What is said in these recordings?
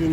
3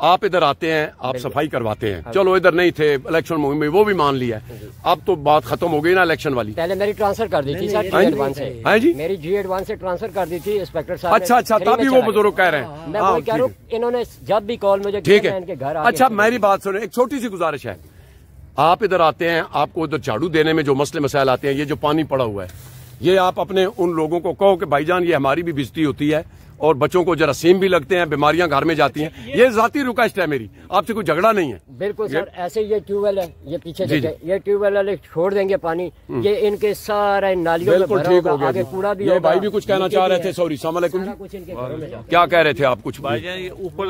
آپ ادھر آتے ہیں, آپ صفائی کرواتے ہیں. چلو ادھر نہیں تھے الیکشن مہم میں, وہ بھی مان لیا ہے. اب تو بات ختم ہو گئی نا الیکشن والی. پہلے میری ٹرانسفر کر دی تھی سر G81 سے. ہاں جی, میری G81 سے ٹرانسفر کر دی تھی انسپیکٹر صاحب. اچھا تبھی وہ بزرگ کہہ رہے ہیں. میں وہی کہہ رہا ہوں, انہوں نے جب بھی کال مجھے ٹھیک ہے. ان کے گھر. اچھا میری بات سنیں, ایک چھوٹی سی گزارش ہے. آپ ادھر آتے ہیں, آپ کو ادھر جھاڑو دینے میں جو مسئلے مسائل آتے ہیں, یہ جو پانی پڑا ہوا ہے, یہ آپ اپنے ان لوگوں کو کہو کہ بھائی جان یہ ہماری بھی بےزتی ہوتی ہے اور بچوں کو جراثیم بھی لگتے ہیں, بیماریاں گھر میں جاتی ہیں. یہ ذاتی ریکویسٹ ہے میری, آپ سے کوئی جھگڑا نہیں ہے. بالکل سر, ایسے یہ ٹیوب ویل ہے, یہ پیچھے دیکھیں, یہ ٹیوب ویل والے چھوڑ دیں گے پانی, یہ ان کے سارے نالیوں میں بھرا ہوگا, آگے کوڑا بھی ہوگا. یہ بھائی بھی کچھ کہنا چاہ رہے تھے. سوری, السلام علیکم جی, کیا کہہ رہے تھے آپ؟ کچھ بھائی جان یہ اوپر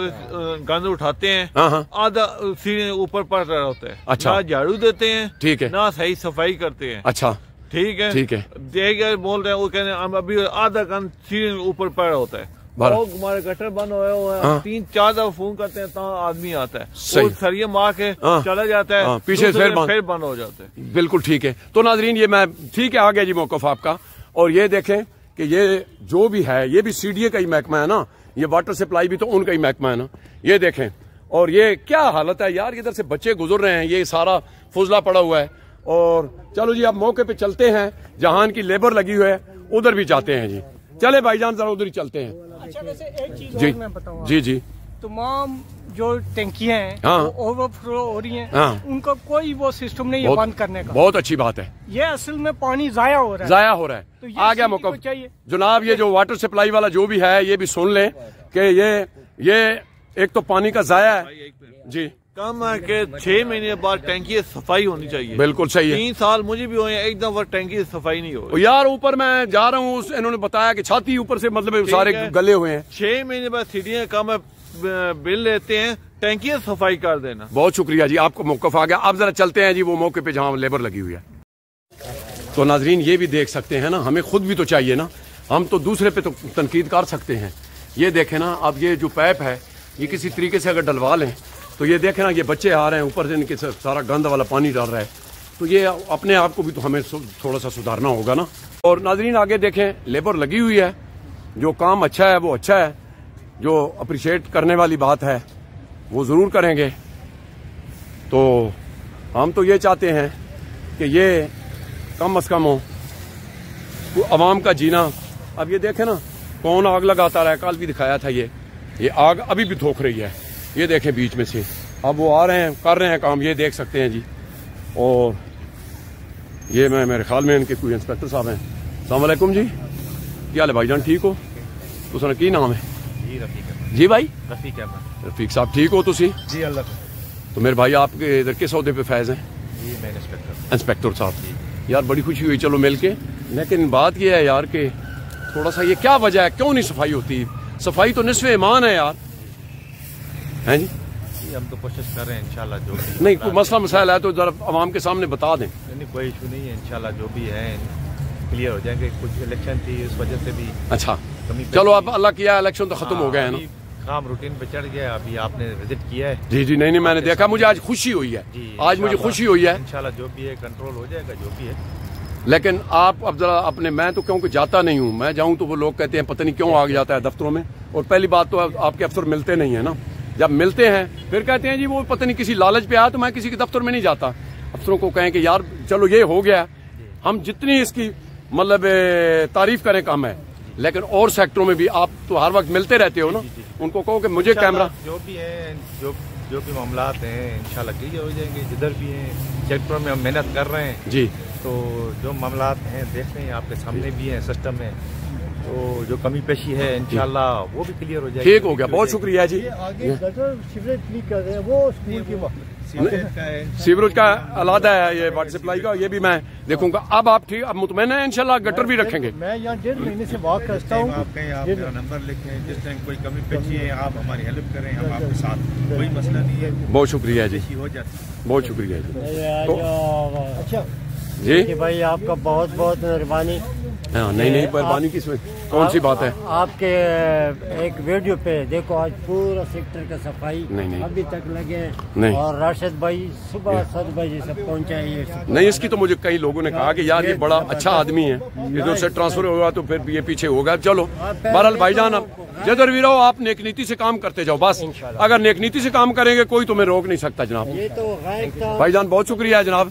گند اٹھاتے ہیں, آدھا سیڑھی اوپر پڑ رہا ہوتا ہے. اچھا, نہ جھاڑو دیتے ہیں, ٹھیک ہے, نہ صحیح صفائی کرتے ہیں. اچھا ٹھیک ہے, ٹھیک ہے, دیکھ بول رہے ہیں, وہ کہنے ہم ابھی آدھا گند سیڑھی اوپر پڑ رہا ہوتا ہے. ہمارے گٹر بند ہوئے ہوئے ہیں, 3-4 دفعہ فون کرتے ہیں تو آدمی آتا ہے, سریے مار کے چلا جاتا ہے, پیچھے پھر بند ہو جاتا ہے. بالکل ٹھیک ہے. تو ناظرین یہ میں ٹھیک ہے, آ گیا جی موقف آپ کا. اور یہ دیکھیں کہ یہ جو بھی ہے یہ بھی CDA کا ہی محکمہ ہے نا, یہ واٹر سپلائی بھی تو ان کا ہی محکمہ ہے نا. یہ دیکھیں, اور یہ کیا حالت ہے یار, ادھر سے بچے گزر رہے ہیں, یہ سارا فضلہ پڑا ہوا ہے. اور چلو جی اب موقع پہ چلتے ہیں, جہاں کی لیبر لگی ہوئی ہے ادھر بھی جاتے ہیں جی. چلے بھائی جان ذرا ادھر ہی چلتے ہیں. اچھا ویسے ایک چیز جی میں بتاؤں, جی تمام جو ٹینکیاں ہیں اوور فلو ہو رہی ہیں, ان کا کوئی وہ سسٹم نہیں ہے بند کرنے کا. بہت اچھی بات ہے. یہ اصل میں پانی ضائع ہو رہا ہے, تو آ گیا موقع. جناب یہ جو واٹر سپلائی والا جو بھی ہے یہ بھی سن لیں کہ یہ ایک تو پانی کا ضائع ہے جی. کم ہے کہ 6 مہینے بعد ٹینکی صفائی ہونی چاہیے. بالکل صحیح ہے. 3 سال مجھے بھی ہوئے ہیں, ایک دفعہ ٹینکی صفائی نہیں ہو یار. اوپر میں جا رہا ہوں, انہوں نے بتایا کہ چھاتی اوپر سے مطلب سارے گلے ہوئے ہیں. 6 مہینے بعد سیڑھیاں کم بل لیتے ہیں, ٹینکی صفائی کر دینا. بہت شکریہ جی, آپ کو موقف آ گیا. آپ ذرا چلتے ہیں جی وہ موقع پہ جہاں لیبر لگی ہوئی ہے. تو ناظرین یہ بھی دیکھ سکتے ہیں نا, ہمیں خود بھی تو چاہیے نا, ہم تو دوسرے پہ تو تنقید کر سکتے ہیں. یہ دیکھیں نا, اب یہ جو پائپ ہے یہ کسی طریقے سے اگر ڈلوا لیں تو یہ دیکھیں نا, یہ بچے آ رہے ہیں اوپر سے, ان کے سارا گند والا پانی ڈال رہا ہے, تو یہ اپنے آپ کو بھی تو ہمیں تھوڑا سا سدھارنا ہوگا نا. اور ناظرین آگے دیکھیں, لیبر لگی ہوئی ہے, جو کام اچھا ہے وہ اچھا ہے, جو اپریشیٹ کرنے والی بات ہے وہ ضرور کریں گے. تو ہم تو یہ چاہتے ہیں کہ یہ کم از کم ہو عوام کا جینا. اب یہ دیکھیں نا کون آگ لگاتا رہا ہے, کل بھی دکھایا تھا, یہ آگ ابھی بھی دھوک رہی ہے. یہ دیکھیں بیچ میں سے اب وہ آ رہے ہیں, کر رہے ہیں کام, یہ دیکھ سکتے ہیں جی. اور یہ میرے خیال میں ان کے کوئی انسپیکٹر صاحب ہیں. السلام علیکم جی, کیا حال ہے بھائی جان, ٹھیک ہو؟ تو سر کی نام ہے؟ جی رفیق. جی بھائی رفیق صاحب, ٹھیک ہو تسی؟ جی اللہ. تو میرے بھائی آپ کے ادھر کس عہدے پہ فیض ہیں؟ جی میں انسپیکٹر صاحب. یار بڑی خوشی ہوئی چلو مل کے, لیکن بات یہ ہے یار کہ تھوڑا سا یہ کیا وجہ ہے, کیوں نہیں صفائی ہوتی؟ صفائی تو نصف ایمان ہے یار. ہیں جی, ہم تو کوشش کر رہے ہیں انشاءاللہ. جو نہیں کوئی مسئلہ مسائل ہے تو ذرا عوام کے سامنے بتا دیں. نہیں کوئی ایشو نہیں ہے, انشاءاللہ جو بھی ہے کلیئر ہو جائیں گے. کچھ الیکشن تھی اس وجہ سے بھی. اچھا چلو اب اللہ کیا, الیکشن تو ختم ہو گئے ہیں نا, کام روٹین پہ چڑھ گیا. ابھی آپ نے وزٹ کیا ہے؟ جی نہیں میں نے دیکھا, مجھے آج خوشی ہوئی ہے. آج مجھے خوشی ہوئی ہے. انشاءاللہ جو بھی ہے کنٹرول ہو جائے گا جو بھی ہے. لیکن آپ اب ذرا اپنے, میں تو کیونکہ جاتا نہیں ہوں, میں جاؤں تو وہ لوگ کہتے ہیں پتہ نہیں کیوں آگ جاتا ہے دفتروں میں. اور پہلی بات تو آپ کے افسر ملتے نہیں ہیں نا, جب ملتے ہیں پھر کہتے ہیں جی وہ پتہ نہیں کسی لالچ پہ آیا تو میں کسی کے دفتر میں نہیں جاتا. افسروں کو کہیں کہ یار چلو یہ ہو گیا, ہم جتنی اس کی مطلب تعریف کریں کم ہے, لیکن اور سیکٹروں میں بھی آپ تو ہر وقت ملتے رہتے ہو نا, ان کو کہو کہ مجھے کیمرہ جو بھی ہے جو بھی معاملات ہیں انشاءاللہ کلیئر ہو جائیں گے. جدھر بھی ہیں سیکٹروں میں ہم محنت کر رہے ہیں جی, تو جو معاملات ہیں دیکھ رہے ہیں آپ کے سامنے بھی ہیں سسٹم میں, تو جو کمی پیشی ہے انشاءاللہ وہ بھی کلیئر ہو جائے گی. ٹھیک ہو گیا, بہت شکریہ جی. سیوریج کا علیحدہ ہے, یہ واٹر سپلائی کا, یہ بھی میں دیکھوں گا. اب آپ ٹھیک, اب مطمئن ہیں انشاءاللہ گٹر بھی رکھیں گے. میں یہاں 1.5 مہینے سے واک کرتا ہوں. آپ میرا نمبر لکھیں, جس ٹائم کوئی کمی پیشی ہے آپ ہماری ہیلپ کریں, ہم آپ کے ساتھ, کوئی مسئلہ نہیں ہے. بہت شکریہ جی, ہو جاتی, بہت شکریہ جی. اچھا جی بھائی آپ کا بہت بہت مہربانی. نہیں مہربانی کس میں کون سی بات ہے؟ آپ کے ایک ویڈیو پہ دیکھو آج پورا سیکٹر کا صفائی ابھی تک لگے اور راشد بھائی صبح 7 بجے سے پہنچا ہے. نہیں اس کی تو مجھے کئی لوگوں نے کہا کہ یار یہ بڑا اچھا آدمی ہے, ادھر سے ٹرانسفر ہوا تو پھر یہ پیچھے ہوگا. چلو بہرحال بھائی جان جدھر بھی رہو آپ نیک نیتی سے کام کرتے جاؤ بس. اگر نیک نیتی سے کام کریں گے کوئی تمہیں روک نہیں سکتا جناب. بھائی جان بہت شکریہ جناب,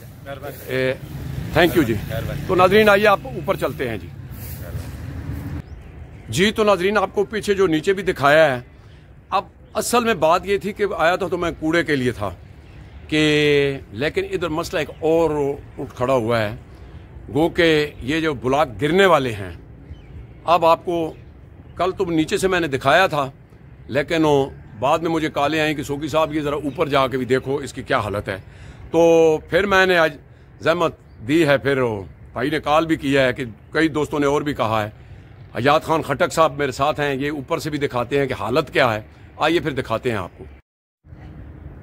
تھینک یو جی. تو ناظرین آئیے آپ اوپر چلتے ہیں جی. تو ناظرین آپ کو پیچھے جو نیچے بھی دکھایا ہے, اب اصل میں بات یہ تھی کہ آیا تھا تو میں کوڑے کے لیے تھا کہ, لیکن ادھر مسئلہ ایک اور اٹھ کھڑا ہوا ہے, گو کہ یہ جو بلاک گرنے والے ہیں. اب آپ کو کل تو نیچے سے میں نے دکھایا تھا, لیکن بعد میں مجھے کالیں آئیں کہ سوکی صاحب یہ ذرا اوپر جا کے بھی دیکھو اس کی کیا حالت ہے. تو پھر میں نے آج زحمت دی ہے, پھر بھائی نے کال بھی کیا ہے کہ کئی دوستوں نے اور بھی کہا ہے. حیات خان خٹک صاحب میرے ساتھ ہیں, یہ اوپر سے بھی دکھاتے ہیں کہ حالت کیا ہے. آئیے پھر دکھاتے ہیں آپ کو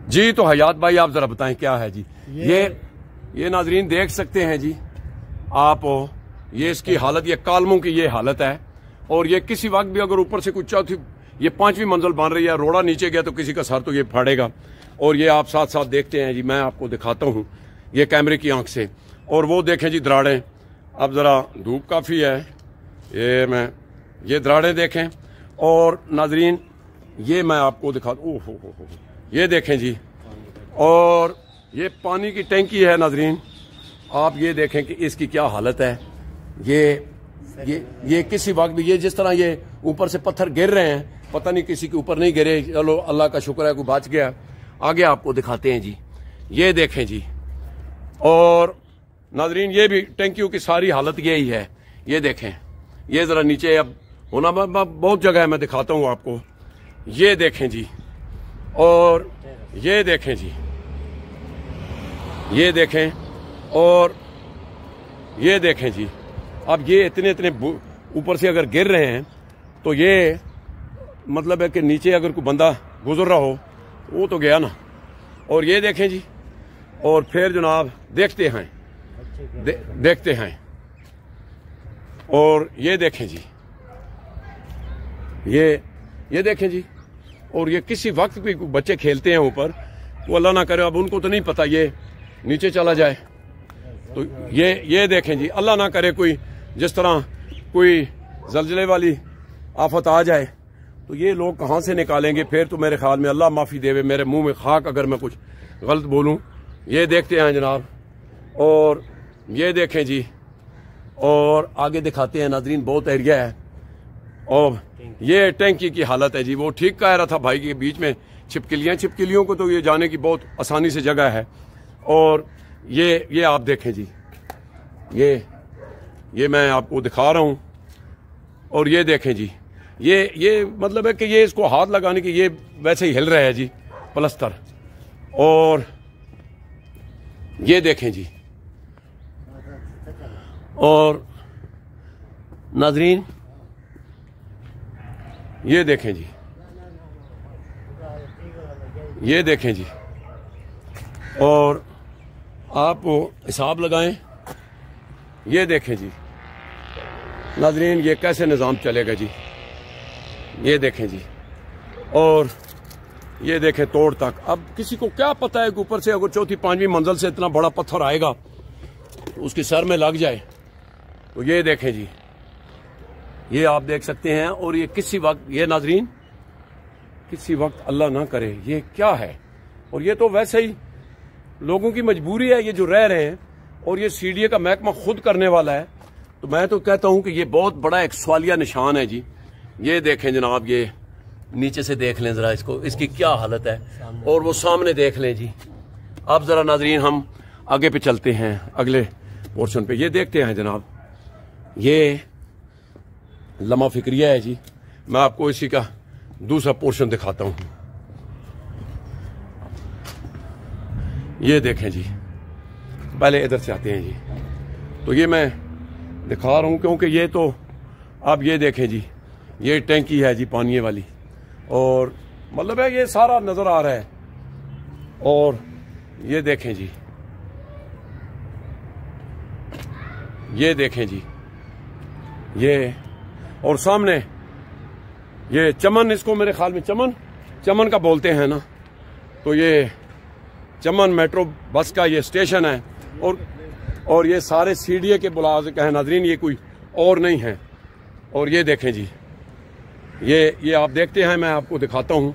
جی. تو حیات بھائی آپ ذرا بتائیں کیا ہے جی یہ ناظرین دیکھ سکتے ہیں جی آپ, یہ اس کی حالت, یہ کالموں کی یہ حالت ہے. اور یہ کسی وقت بھی اگر اوپر سے کچھ چوتھی یہ 5ویں منزل بن رہی ہے, روڑا نیچے گیا تو کسی کا سر تو یہ پھاڑے گا. اور یہ آپ ساتھ ساتھ دیکھتے ہیں جی, میں آپ کو دکھاتا ہوں یہ کیمرے کی آنکھ سے. اور وہ دیکھیں جی دراڑیں, اب ذرا دھوپ کافی ہے, یہ دراڑیں دیکھیں. اور ناظرین یہ میں آپ کو دکھاتا ہوں, یہ دیکھیں جی. اور یہ پانی کی ٹینکی ہے ناظرین, آپ یہ دیکھیں کہ اس کی کیا حالت ہے. یہ کسی وقت بھی یہ جس طرح یہ اوپر سے پتھر گر رہے ہیں, پتہ نہیں کسی کے اوپر نہیں گرے, چلو اللہ کا شکر ہے کوئی بچ گیا. آگے آپ کو دکھاتے ہیں جی, یہ دیکھیں جی. اور ناظرین یہ بھی ٹینکیوں کی ساری حالت یہی ہے, یہ دیکھیں. یہ ذرا نیچے اب ہونا بہت جگہ ہے, میں دکھاتا ہوں آپ کو. یہ دیکھیں جی. اور یہ دیکھیں جی, یہ دیکھیں. اور یہ دیکھیں جی. اب یہ اتنے اوپر سے اگر گر رہے ہیں تو یہ مطلب ہے کہ نیچے اگر کوئی بندہ گزر رہا ہو وہ تو گیا نا. اور یہ دیکھیں جی. اور پھر جناب دیکھتے ہیں. اور یہ دیکھیں جی, یہ دیکھیں جی. اور یہ کسی وقت بھی بچے کھیلتے ہیں اوپر, وہ اللہ نہ کرے, اب ان کو تو نہیں پتا یہ نیچے چلا جائے. تو یہ دیکھیں جی, اللہ نہ کرے کوئی جس طرح کوئی زلزلے والی آفت آ جائے تو یہ لوگ کہاں سے نکالیں گے. پھر تو میرے خیال میں اللہ معافی دے, میرے منہ میں خاک اگر میں کچھ غلط بولوں. یہ دیکھتے ہیں جناب. اور یہ دیکھیں جی. اور آگے دکھاتے ہیں ناظرین, بہت ایریا ہے. اور یہ ٹینکی کی حالت ہے جی. وہ ٹھیک کہہ رہا تھا بھائی کے بیچ میں چھپکلیوں کو تو یہ جانے کی بہت آسانی سے جگہ ہے. اور یہ آپ دیکھیں جی, یہ میں آپ کو دکھا رہا ہوں. اور یہ دیکھیں جی, یہ مطلب ہے کہ یہ اس کو ہاتھ لگانے کی یہ ویسے ہی ہل رہا ہے جی پلستر. اور یہ دیکھیں جی. اور ناظرین یہ دیکھیں جی, یہ دیکھیں جی. اور آپ حساب لگائیں. یہ دیکھیں جی ناظرین, یہ کیسے نظام چلے گا جی. یہ دیکھیں جی. اور یہ دیکھیں توڑ تک. اب کسی کو کیا پتا ہے کہ اوپر سے اگر 4تھی 5ویں منزل سے اتنا بڑا پتھر آئے گا تو اس کے سر میں لگ جائے. تو یہ دیکھیں جی, یہ آپ دیکھ سکتے ہیں. اور یہ کسی وقت, یہ ناظرین کسی وقت اللہ نہ کرے یہ کیا ہے. اور یہ تو ویسے ہی لوگوں کی مجبوری ہے یہ جو رہ رہے ہیں. اور یہ سی ڈی اے کا محکمہ خود کرنے والا ہے. تو میں تو کہتا ہوں کہ یہ بہت بڑا ایک سوالیہ نشان ہے جی. یہ دیکھیں جناب, یہ نیچے سے دیکھ لیں ذرا اس کو, اس کی کیا حالت ہے. اور وہ سامنے دیکھ لیں جی. اب ذرا ناظرین ہم آگے پہ چلتے ہیں اگلے پورشن پہ. یہ دیکھتے ہیں جناب, یہ لمحہ فکریہ ہے جی. میں آپ کو اسی کا دوسرا پورشن دکھاتا ہوں. یہ دیکھیں جی, پہلے ادھر سے آتے ہیں جی. تو یہ میں دکھا رہا ہوں کیونکہ یہ تو آپ یہ دیکھیں جی, یہ ٹینکی ہے جی پانی والی. اور مطلب ہے یہ سارا نظر آ رہا ہے. اور یہ دیکھیں جی, یہ دیکھیں جی. یہ اور سامنے یہ چمن، اس کو میرے خیال میں چمن کا بولتے ہیں نا، تو یہ چمن میٹرو بس کا یہ اسٹیشن ہے، اور یہ سارے CDA کے ملازم ہیں ناظرین، یہ کوئی اور نہیں ہے۔ اور یہ دیکھیں جی، یہ آپ دیکھتے ہیں، میں آپ کو دکھاتا ہوں،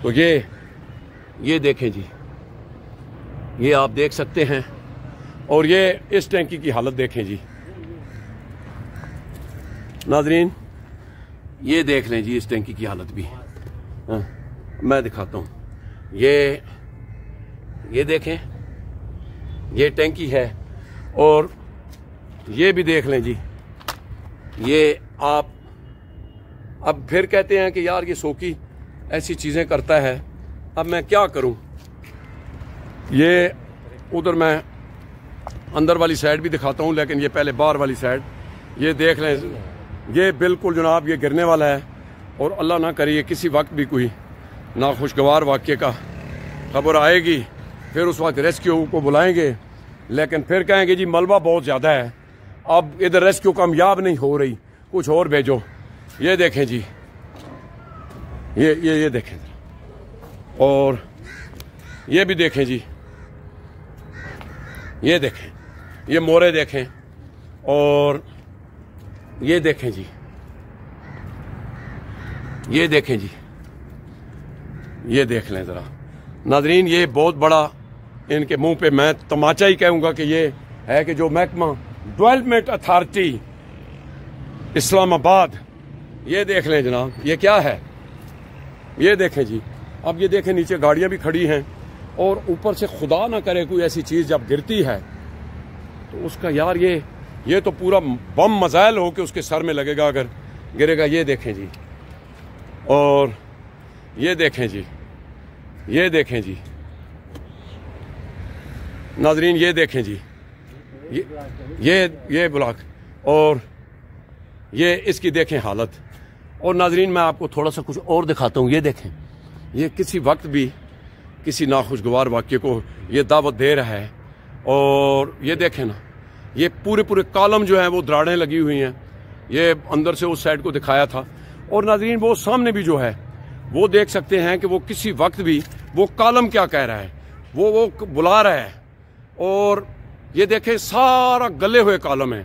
تو یہ دیکھیں جی، یہ آپ دیکھ سکتے ہیں، اور یہ اس ٹینکی کی حالت دیکھیں جی ناظرین، یہ دیکھ لیں جی اس ٹینکی کی حالت بھی، میں دکھاتا ہوں، یہ دیکھیں، یہ ٹینکی ہے، اور یہ بھی دیکھ لیں جی، یہ آپ اب پھر کہتے ہیں کہ یار یہ سوکی ایسی چیزیں کرتا ہے، اب میں کیا کروں؟ یہ ادھر میں اندر والی سائڈ بھی دکھاتا ہوں، لیکن یہ پہلے باہر والی سائڈ، یہ دیکھ لیں، یہ بالکل جناب یہ گرنے والا ہے، اور اللہ نہ کرے یہ کسی وقت بھی کوئی ناخوشگوار واقعے کا خبر آئے گی، پھر اس وقت ریسکیو کو بلائیں گے، لیکن پھر کہیں گے جی ملبہ بہت زیادہ ہے، اب ادھر ریسکیو کامیاب نہیں ہو رہی، کچھ اور بھیجو۔ یہ دیکھیں جی، یہ دیکھیں، اور یہ بھی دیکھیں جی، یہ دیکھیں، یہ مورے دیکھیں، اور یہ دیکھیں جی، یہ دیکھیں جی، یہ دیکھ لیں ذرا ناظرین، یہ بہت بڑا ان کے منہ پہ میں تماچا ہی کہوں گا کہ یہ ہے کہ جو محکمہ ڈیولپمنٹ اتھارٹی اسلام آباد، یہ دیکھ لیں جناب، یہ کیا ہے؟ یہ دیکھیں جی، اب یہ دیکھیں نیچے گاڑیاں بھی کھڑی ہیں، اور اوپر سے خدا نہ کرے کوئی ایسی چیز جب گرتی ہے تو اس کا یار یہ تو پورا بم مزائل ہو کہ اس کے سر میں لگے گا اگر گرے گا۔ یہ دیکھیں جی، اور یہ دیکھیں جی، یہ دیکھیں جی ناظرین، یہ دیکھیں جی، یہ بلاک، اور یہ اس کی دیکھیں حالت۔ اور ناظرین میں آپ کو تھوڑا سا کچھ اور دکھاتا ہوں، یہ دیکھیں، یہ کسی وقت بھی کسی ناخوشگوار واقعے کو یہ دعوت دے رہا ہے، اور یہ دیکھیں نا، یہ پورے کالم جو ہیں وہ دراڑیں لگی ہوئی ہیں، یہ اندر سے اس سائڈ کو دکھایا تھا، اور ناظرین وہ سامنے بھی جو ہے وہ دیکھ سکتے ہیں کہ وہ کسی وقت بھی وہ کالم کیا کہہ رہا ہے، وہ بلا رہا ہے، اور یہ دیکھیں سارا گلے ہوئے کالم ہے،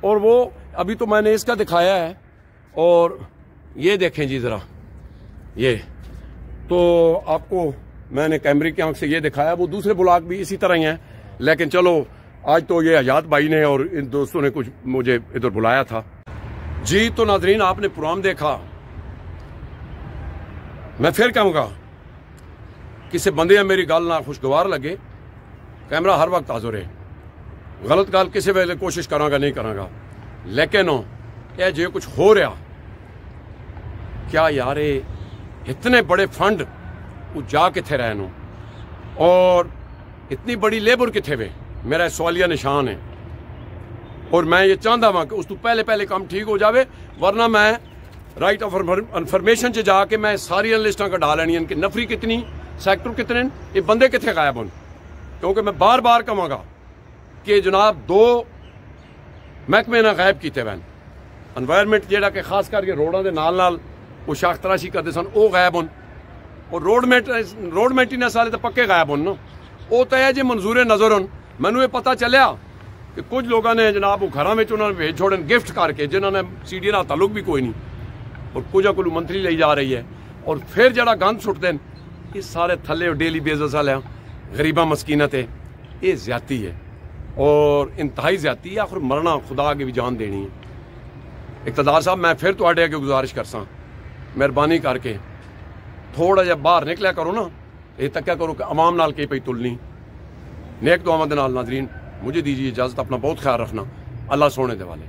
اور وہ ابھی تو میں نے اس کا دکھایا ہے، اور یہ دیکھیں جی ذرا، یہ تو آپ کو میں نے کیمرے کی آنکھ سے یہ دکھایا، وہ دوسرے بلاک بھی اسی طرح ہی ہیں، لیکن چلو آج تو یہ حیات بھائی نے اور ان دوستوں نے کچھ مجھے ادھر بلایا تھا جی۔ تو ناظرین آپ نے پروگرام دیکھا، میں پھر کہوں گا کسی بندے ہیں میری گل نہ خوشگوار لگے، کیمرہ ہر وقت حاضر ہے، غلط گل کسی ویلے کوشش کراں گا نہیں کراں گا، لیکن یہ جو کچھ ہو رہا کیا یار اتنے بڑے فنڈ وہ جا کتنے رہنو، اور اتنی بڑی لیبر کتنے وے، میرا سوالیہ نشان ہے، اور میں یہ چاہتا ہوں کہ اس تو پہلے کام ٹھیک ہو جاوے، ورنہ میں رائٹ آف انفارمیشن سے جا کے میں ساری انلسٹاں کا ڈال لینی ان کی نفری کتنی، سیکٹر کتنے، یہ بندے کتنے غائب ہوں، کیونکہ میں بار بار کہوں گا کہ جناب 2 محکمے نہ غائب کیتے ہوئے، انوائرمنٹ جیڑا کہ خاص کر کے روڈاں دے نال وہ شاخ تراشی کرتے سن وہ غائب ہوں، اور روڈ مینٹیننس والے تو پکے غائب ہوں نا، وہ تو ہے جی منظور نظر ہوں۔ مینوں یہ پتہ چلیا کہ کچھ لوگوں نے جناب وہ گھراں وچ انہوں نے بھیج چھوڑن گفٹ کر کے، جنہوں نے CDA نال تعلق بھی کوئی نہیں، اور کچھ کلو منتری لئی جا رہی ہے، اور پھر جڑا گند سٹ دین یہ سارے تھلے ڈیلی بیزس والے غریباں مسکیناں تے، یہ زیادتی ہے، اور انتہائی زیادتی ہے، آخر مرنا خدا آگے بھی جان دینی ہے۔ اقتدار صاحب میں پھر تواڈے اگے گزارش کرساں، مہربانی کر کے تھوڑا جہا باہر نکلیا کرو نا، یہ تکیا کرو کہ عوام نال کی پئی تلنی، نیک دعاواں دے نال۔ ناظرین مجھے دیجیے اجازت، اپنا بہت خیال رکھنا، اللہ سونے دے والے۔